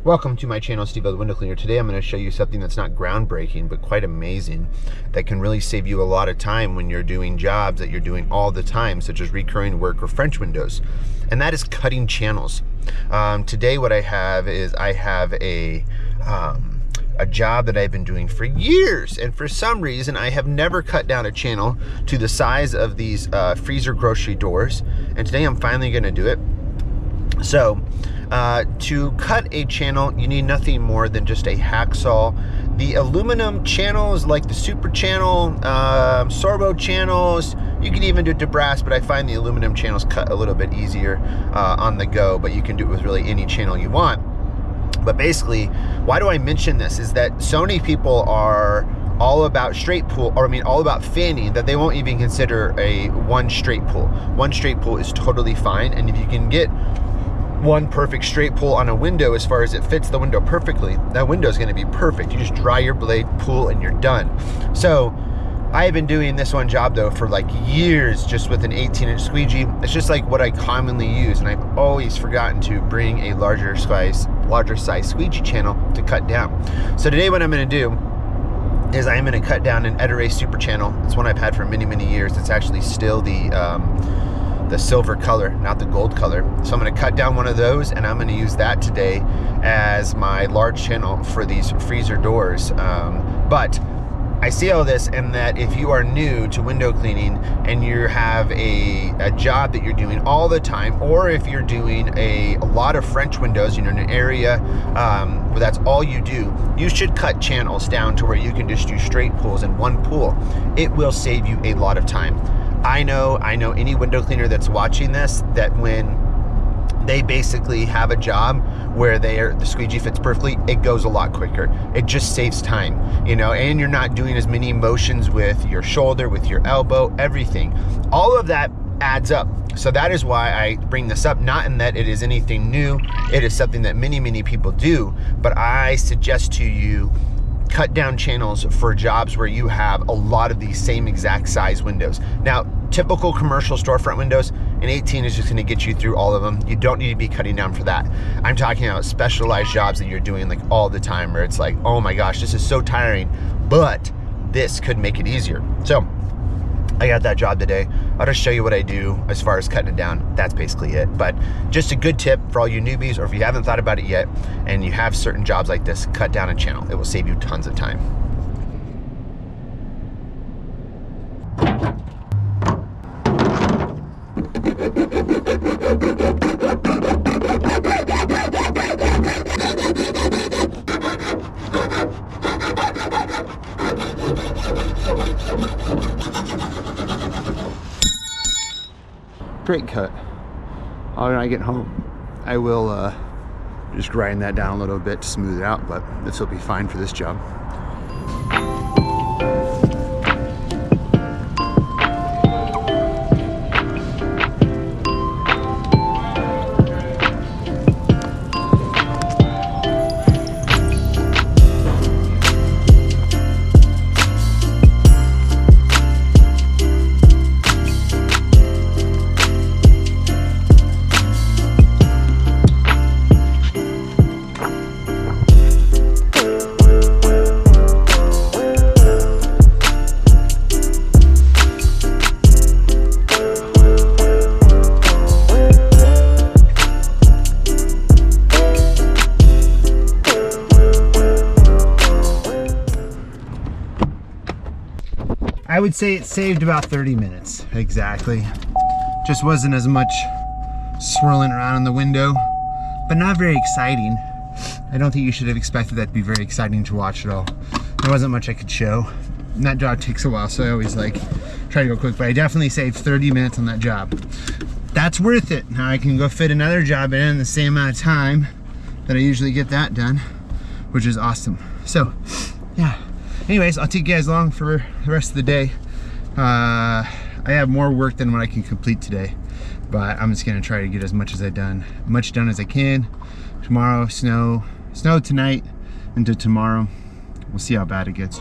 Welcome to my channel, SteveO the Window Cleaner. Today I'm going to show you something that's not groundbreaking, but quite amazing, that can really save you a lot of time when you're doing jobs that you're doing all the time, such as recurring work or French windows, and that is cutting channels. Today what I have is a job that I've been doing for years, and for some reason I have never cut down a channel to the size of these freezer grocery doors, and today I'm finally going to do it. So to cut a channel, you need nothing more than just a hacksaw. The aluminum channels, like the super channel, sorbo channels, you can even do it to brass, but I find the aluminum channels cut a little bit easier on the go, but you can do it with really any channel you want. But basically, why do I mention this is that so many people are all about straight pull, or I mean all about fanning, that they won't even consider a one straight pull. One straight pull is totally fine, and if you can get one perfect straight pull on a window, as far as it fits the window perfectly, that window is going to be perfect. You just dry your blade, pull, and you're done. So I have been doing this one job though for like years, just with an 18-inch squeegee. It's just like what I commonly use, and I've always forgotten to bring a larger size squeegee channel to cut down. So today what I'm going to do is I'm going to cut down an Ettore super channel. It's one I've had for many years. It's actually still the silver color, not the gold color. So I'm going to cut down one of those, and I'm going to use that today as my large channel for these freezer doors. But I see all this, and that if you are new to window cleaning and you have a job that you're doing all the time, or if you're doing a lot of French windows, in an area where that's all you do, you should cut channels down to where you can just do straight pulls in one pull. It will save you a lot of time. I know any window cleaner that's watching this, that when they basically have a job where the squeegee fits perfectly, it goes a lot quicker. It just saves time, and you're not doing as many motions with your shoulder, with your elbow, everything. All of that adds up. So that is why I bring this up, not in that it is anything new. It is something that many people do, but I suggest to you, cut down channels for jobs where you have a lot of these same exact size windows. Now, typical commercial storefront windows, an 18 is just going to get you through all of them. You don't need to be cutting down for that. I'm talking about specialized jobs that you're doing like all the time, where it's like, oh my gosh, this is so tiring, but this could make it easier. So I got that job today. I'll just show you what I do as far as cutting it down. That's basically it. But just a good tip for all you newbies, or if you haven't thought about it yet and you have certain jobs like this, cut down a channel. It will save you tons of time. Great cut. When I get home, I will just grind that down a little bit to smooth it out, but this will be fine for this job. I would say it saved about 30 minutes, exactly. Just wasn't as much swirling around in the window, but not very exciting. I don't think you should have expected that to be very exciting to watch at all. There wasn't much I could show. And that job takes a while, so I always like try to go quick, but I definitely saved 30 minutes on that job. That's worth it. Now I can go fit another job in the same amount of time that I usually get that done, which is awesome. So, yeah. Anyways, I'll take you guys along for the rest of the day. I have more work than what I can complete today, but I'm just gonna try to get as much done as I can. Tomorrow, snow tonight into tomorrow. We'll see how bad it gets.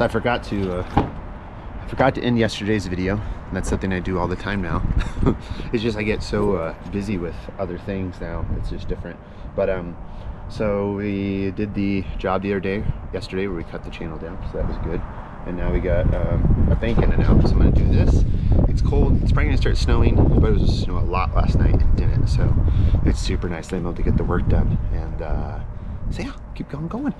So I forgot to end yesterday's video, and that's something I do all the time now. It's just I get so busy with other things now. It's just different. But so we did the job the other yesterday, where we cut the channel down, so that was good. And now we got a bank in and out. So I'm gonna do this. It's cold. It's probably gonna start snowing, but it was just a lot last night. It didn't. So it's super nice that I'm able to get the work done. And so yeah, keep going.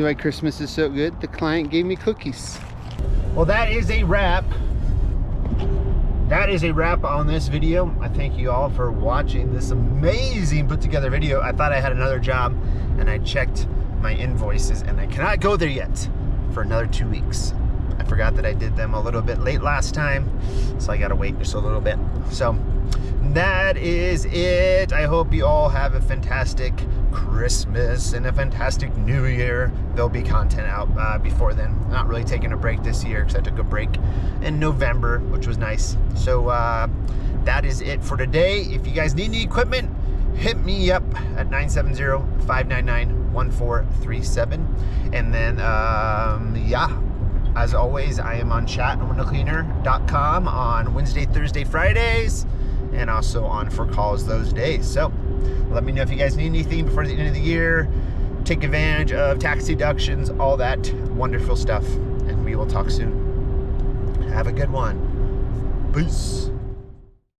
why Christmas is so good. The client gave me cookies. Well, that is a wrap. That is a wrap on this video. I thank you all for watching this amazing put together video. I thought I had another job and I checked my invoices and I cannot go there yet for another 2 weeks. I forgot that I did them a little bit late last time, so I gotta wait just a little bit. So that is it. I hope you all have a fantastic Christmas and a fantastic New Year. There'll be content out before then. I'm not really taking a break this year because I took a break in November, which was nice. So that is it for today. If you guys need any equipment, hit me up at 970-599-1437. And then, yeah, as always, I am on chat@windowcleaner.com on Wednesday, Thursday, Fridays, and also on for calls those days. So let me know if you guys need anything before the end of the year. Take advantage of tax deductions, all that wonderful stuff. And we will talk soon. Have a good one. Peace.